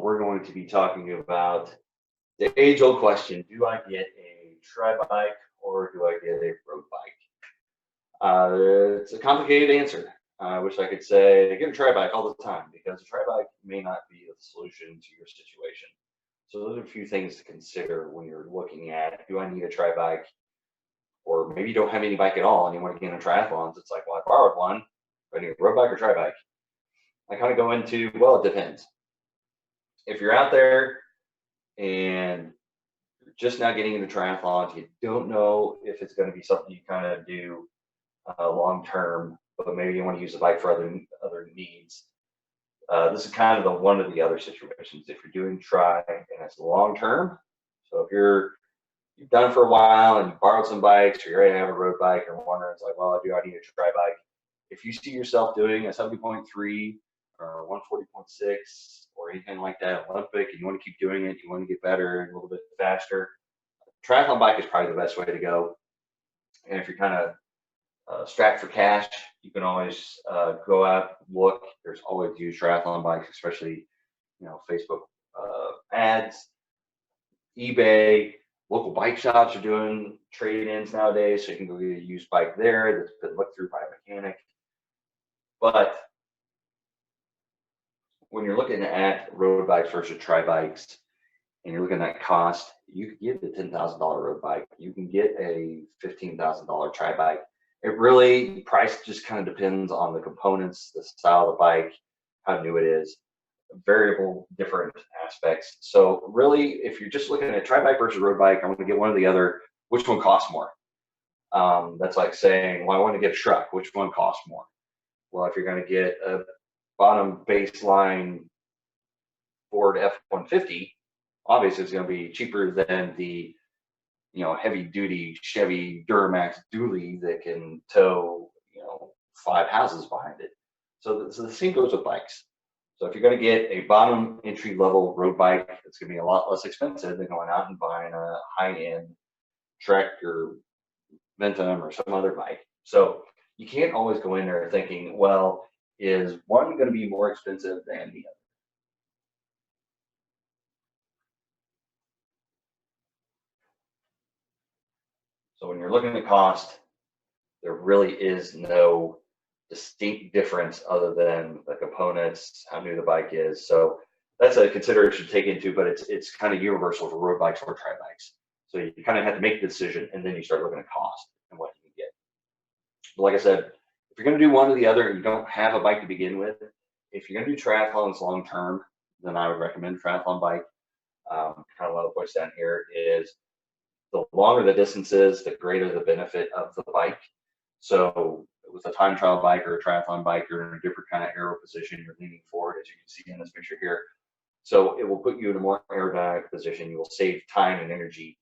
we're going to be talking about the age-old question: do I get a tri bike or do I get a road bike? It's a complicated answer. I wish I could say get a tri bike all the time because a tri bike may not be the solution to your situation. So those are a few things to consider when you're looking at, do I need a tri bike? Or maybe you don't have any bike at all and you want to get into triathlons. It's like, well, I borrowed one. Do I need a road bike or tri bike? I kind of go into, well, it depends. If you're out there and you're just now getting into triathlons, you don't know if it's going to be something you kind of do long term, but maybe you want to use the bike for other needs. This is kind of the one of the other situations. If you're doing tri and it's long term, so if you've done it for a while and you borrowed some bikes or you're ready to have a road bike and wondering, it's like, well, I need a tri bike. If you see yourself doing a 70.3 or 140.6 or anything like that, Olympic, and you want to keep doing it, you want to get better and a little bit faster, triathlon bike is probably the best way to go. And if you're kind of strapped for cash, you can always go out, look. There's always used triathlon bikes, especially Facebook ads, eBay. Local bike shops are doing trade-ins nowadays, so you can go get a used bike there that's been looked through by a mechanic. But when you're looking at road bikes versus tri bikes, and you're looking at cost, you could get a $10,000 road bike. You can get a $15,000 tri bike. It really, price just kind of depends on the components, the style of the bike, how new it is, variable different aspects. So really, if you're just looking at tri bike versus road bike, I want to get one or the other. Which one costs more? That's like saying, well, I want to get a truck. Which one costs more? Well, if you're going to get a bottom baseline Ford F-150, obviously it's going to be cheaper than the heavy duty Chevy Duramax dually that can tow 5 houses behind it. So the same goes with bikes. So if you're going to get a bottom entry level road bike, it's going to be a lot less expensive than going out and buying a high end Trek or Ventum or some other bike. So you can't always go in there thinking, well, is one going to be more expensive than the other? So when you're looking at cost, there really is no distinct difference other than the components, how new the bike is. So that's a consideration to take into, but it's kind of universal for road bikes or tri bikes. So you kind of have to make the decision and then you start looking at cost and what you can get. But like I said, if you're going to do one or the other and you don't have a bike to begin with, if you're going to do triathlons long term, then I would recommend triathlon bike. Kind of one of the points down here is the longer the distance is, the greater the benefit of the bike. So with a time trial bike or a triathlon bike, you're in a different kind of aero position. You're leaning forward, as you can see in this picture here. So it will put you in a more aerodynamic position. You will save time and energy,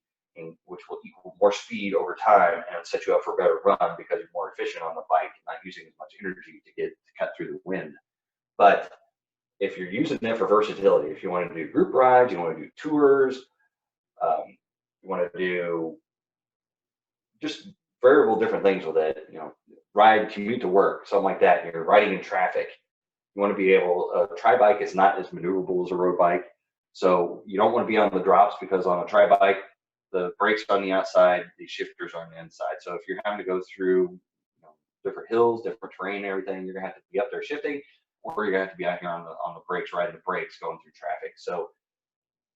which will equal more speed over time and set you up for a better run because you're more efficient on the bike, not using as much energy to cut through the wind. But if you're using it for versatility, if you want to do group rides, you want to do tours, you want to do just variable different things with it, ride, commute to work, something like that. You're riding in traffic. You want to be able, a tri bike is not as maneuverable as a road bike. So you don't want to be on the drops because on a tri bike, the brakes are on the outside, the shifters are on the inside. So if you're having to go through different hills, different terrain, everything, you're gonna have to be up there shifting, or you're gonna have to be out here on the brakes, riding the brakes, going through traffic. So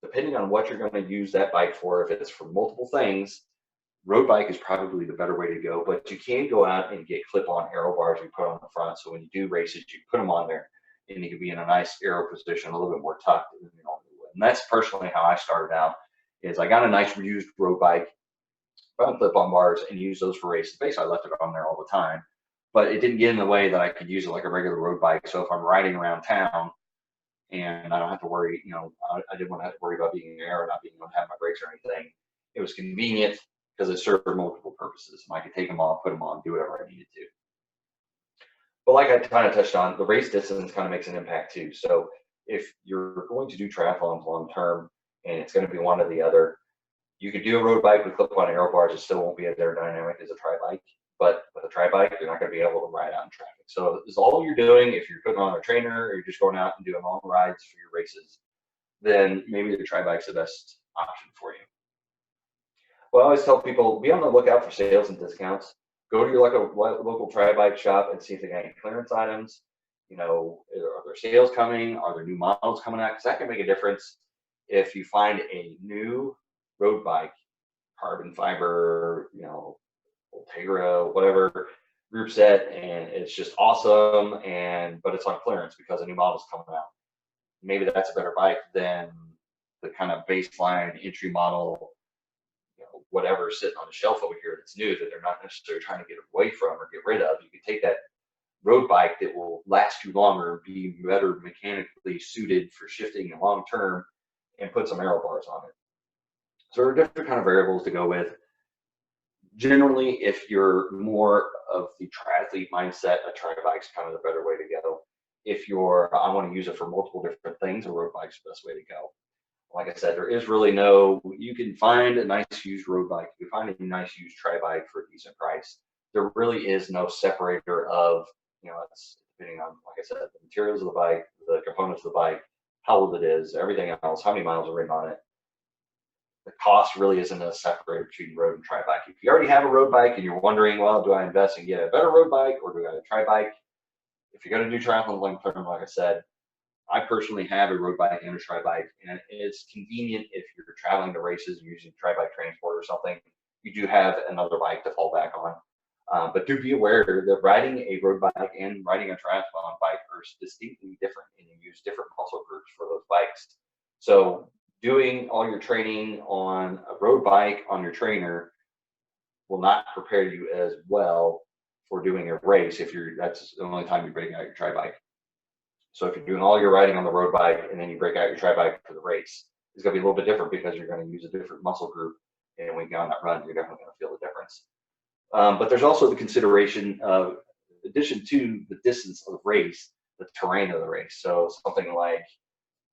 depending on what you're going to use that bike for, if it's for multiple things, road bike is probably the better way to go. But you can go out and get clip-on aero bars you put on the front. So when you do races, you put them on there and you can be in a nice aero position, a little bit more tucked than you normally would. And that's personally how I started out, is I got a nice reused road bike, found clip-on bars, and used those for races. Basically, I left it on there all the time. But it didn't get in the way that I could use it like a regular road bike. So if I'm riding around town, and I don't have to worry, I didn't want to have to worry about being in the air or not being able to have my brakes or anything. It was convenient because it served for multiple purposes. And I could take them off, put them on, do whatever I needed to. But like I kind of touched on, the race distance kind of makes an impact too. So if you're going to do triathlons long term and it's going to be one or the other, you could do a road bike with clip-on aero bars. It still won't be as aerodynamic as a tri bike. But with a tri bike, you're not going to be able to ride out in traffic. So it's all you're doing. If you're putting on a trainer or you're just going out and doing long rides for your races, then maybe the tri bike's the best option for you. Well, I always tell people, be on the lookout for sales and discounts. Go to your local tri bike shop and see if they got any clearance items. You know, are there sales coming? Are there new models coming out? Because that can make a difference. If you find a new road bike, carbon fiber, you know, Ultegra, whatever group set, and it's just awesome, but it's on clearance because a new model's coming out. Maybe that's a better bike than the kind of baseline entry model, you know, whatever sitting on the shelf over here that's new that they're not necessarily trying to get away from or get rid of. You can take that road bike that will last you longer, be better mechanically suited for shifting long term, and put some aero bars on it. So there are different kind of variables to go with. Generally, if you're more of the triathlete mindset, a tri bike's kind of the better way to go. If you're, I want to use it for multiple different things, a road bike's the best way to go. Like I said, there is really no, you can find a nice used road bike, you can find a nice used tri bike for a decent price. There really is no separator of, you know, it's depending on, like I said, the materials of the bike, the components of the bike, how old it is, everything else, how many miles are written on it. The cost really isn't a separator between road and tri bike. If you already have a road bike and you're wondering, well, do I invest and get a better road bike or do I get a tri bike? If you're going to do triathlon long term, like I said, I personally have a road bike and a tri bike, and it's convenient if you're traveling to races and using tri bike transport or something. You do have another bike to fall back on. But do be aware that riding a road bike and riding a triathlon bike are distinctly different, and you use different muscle groups for those bikes. So doing all your training on a road bike on your trainer will not prepare you as well for doing a race if that's the only time you break out your tri bike. So if you're doing all your riding on the road bike and then you break out your tri bike for the race, it's going to be a little bit different because you're going to use a different muscle group. And when you go on that run, you're definitely going to feel the difference. But there's also the consideration of, in addition to the distance of the race, the terrain of the race. So something like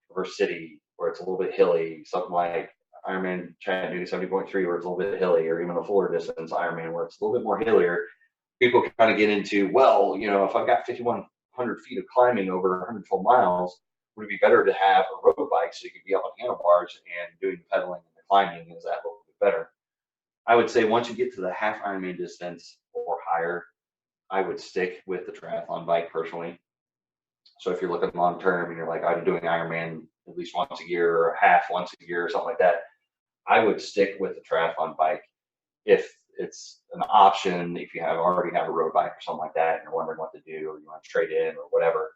River City, where it's a little bit hilly, something like Ironman Chattanooga 70.3, where it's a little bit hilly, or even a fuller distance Ironman, where it's a little bit more hillier. People kind of get into, well, you know, if I've got 5,100 feet of climbing over 112 miles, would it be better to have a road bike so you can be up on handlebars and doing the pedaling and the climbing? Is that a little bit better? I would say once you get to the half Ironman distance or higher, I would stick with the triathlon bike personally. So if you're looking long term and you're like, I'm doing Ironman at least once a year or half once a year or something like that, I would stick with the triathlon bike if it's an option. If you already have a road bike or something like that and you're wondering what to do, or you want to trade in or whatever,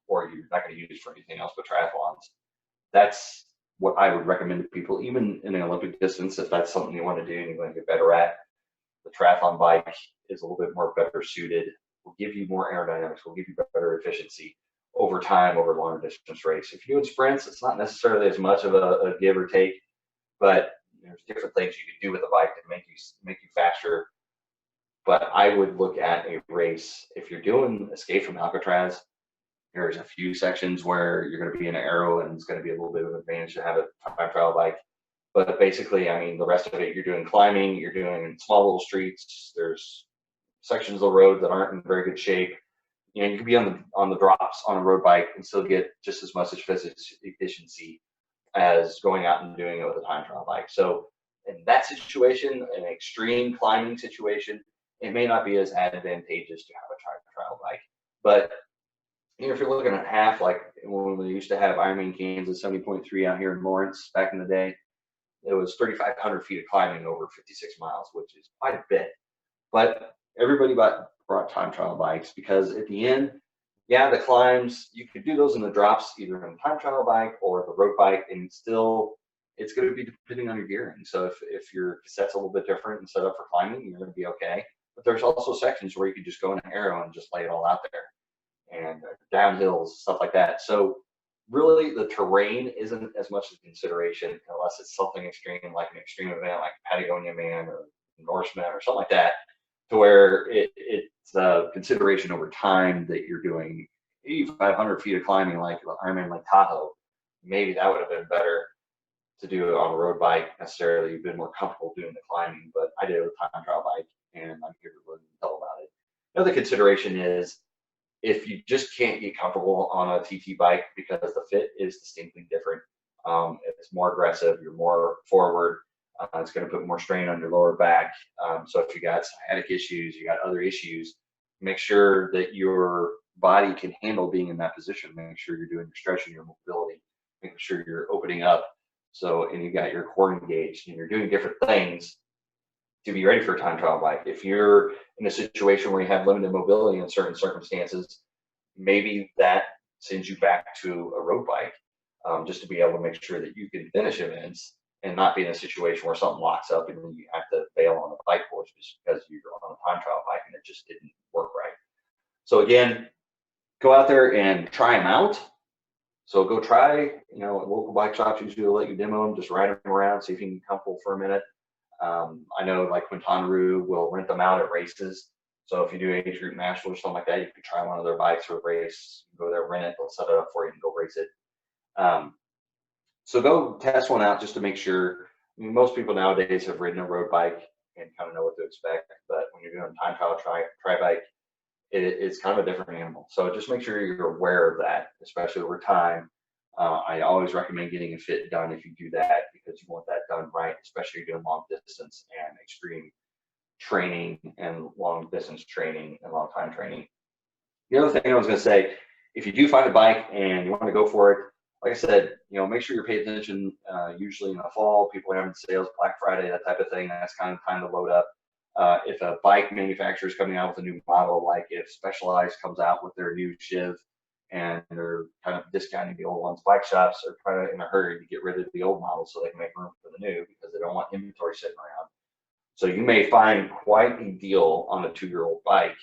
or you're not going to use it for anything else but triathlons, that's what I would recommend to people, even in an Olympic distance, if that's something you want to do and you're going to get better at. The triathlon bike is a little bit more better suited, will give you more aerodynamics, will give you better efficiency over time, over longer distance race. If you're doing sprints, it's not necessarily as much of a give or take, but there's different things you can do with a bike to make you faster. But I would look at a race. If you're doing Escape from Alcatraz, there's a few sections where you're going to be in an aero and it's going to be a little bit of an advantage to have a time trial bike. But basically, I mean, the rest of it, you're doing climbing, you're doing small little streets. There's sections of the road that aren't in very good shape. You know, you could be on the drops on a road bike and still get just as much efficiency as going out and doing it with a time trial bike. So in that situation, an extreme climbing situation, it may not be as advantageous to have a time trial bike. But you know, if you're looking at half, like when we used to have Ironman Kansas 70.3 out here in Lawrence back in the day, it was 3,500 feet of climbing over 56 miles, which is quite a bit. But everybody brought time trial bikes because at the end, yeah, the climbs, you could do those in the drops, either on a time trial bike or the road bike, and still it's going to be depending on your gearing. So if your cassette's a little bit different and set up for climbing, you're going to be okay. But there's also sections where you can just go in an aero and just lay it all out there, and downhills, stuff like that. So really the terrain isn't as much a consideration unless it's something extreme, like an extreme event like Patagonia Man or Norseman or something like that, to where it's a consideration over time that you're doing 8,500 feet of climbing like Ironman Lake Tahoe. Maybe that would have been better to do it on a road bike necessarily. You've been more comfortable doing the climbing, but I did it with a time trial bike and I'm here to tell about it. Another consideration is if you just can't get comfortable on a TT bike because the fit is distinctly different, It's more aggressive. You're more forward. It's going to put more strain on your lower back. So if you got sciatic issues, you got other issues, make sure that your body can handle being in that position. Make sure you're doing your stretching, your mobility, making sure you're opening up. So, and you got your core engaged and you're doing different things to be ready for a time trial bike. If you're in a situation where you have limited mobility in certain circumstances, maybe that sends you back to a road bike, just to be able to make sure that you can finish events and not be in a situation where something locks up and then you have to bail on the bike course just because you're on a time trial bike and it just didn't work right. So again, go out there and try them out. So go try, local bike shops usually will let you demo them, just ride them around, see if you can be comfortable for a minute. I know like Quintana Roo will rent them out at races. So if you do age group national or something like that, you could try one of their bikes for a race, go there, rent it, they'll set it up for you and go race it. So go test one out just to make sure. I mean, most people nowadays have ridden a road bike and kind of know what to expect, but when you're doing time trial tri bike, it's kind of a different animal. So just make sure you're aware of that, especially over time. I always recommend getting a fit done if you do that because you want that done right, especially if you're doing long distance and extreme training and long distance training and long time training. The other thing I was going to say, if you do find a bike and you want to go for it, like I said, make sure you're paying attention. Usually in the fall, people are having sales, Black Friday, that type of thing. That's kind of time to load up. If a bike manufacturer is coming out with a new model, like if Specialized comes out with their new Shiv and they're kind of discounting the old ones, bike shops are kind of in a hurry to get rid of the old models so they can make room for the new because they don't want inventory sitting around. So you may find quite a deal on a 2-year-old bike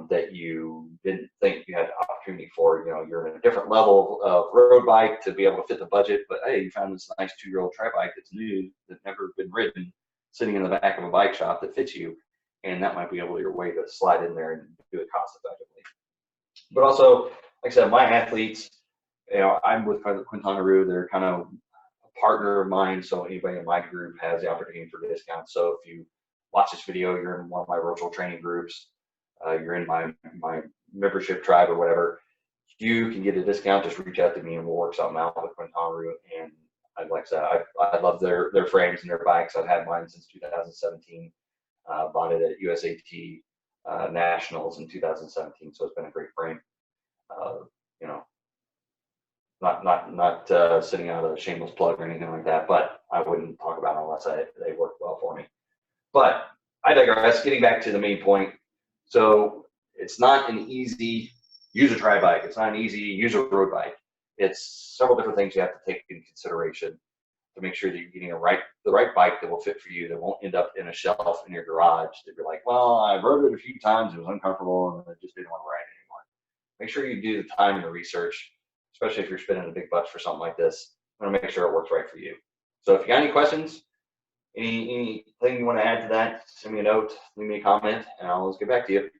that you didn't think you had the opportunity for. You're in a different level of road bike to be able to fit the budget, but hey, you found this nice 2-year-old tri bike that's new, that's never been ridden, sitting in the back of a bike shop that fits you, and that might be able your way to slide in there and do it cost effectively. But also, like I said, my athletes, I'm with Quintana Roo. They're kind of a partner of mine, so anybody in my group has the opportunity for discounts. So if you watch this video, you're in one of my virtual training groups, you're in my membership tribe or whatever, you can get a discount. Just reach out to me and we'll work something out with Quintana Roo. And like I said, I love their frames and their bikes. I've had mine since 2017. Bought it at USAT Nationals in 2017, so it's been a great frame. Not sitting out a shameless plug or anything like that, but I wouldn't talk about it unless they work well for me. But I digress. Getting back to the main point. So it's not an easy use a tri bike. It's not an easy use a road bike. It's several different things you have to take into consideration to make sure that you're getting the right bike that will fit for you, that won't end up in a shelf in your garage that you're like, well, I rode it a few times, it was uncomfortable, and I just didn't want to ride it anymore. Make sure you do the time and the research, especially if you're spending a big bucks for something like this. You want to make sure it works right for you. So if you got any questions, anything you want to add to that, send me a note, leave me a comment, and I'll get back to you.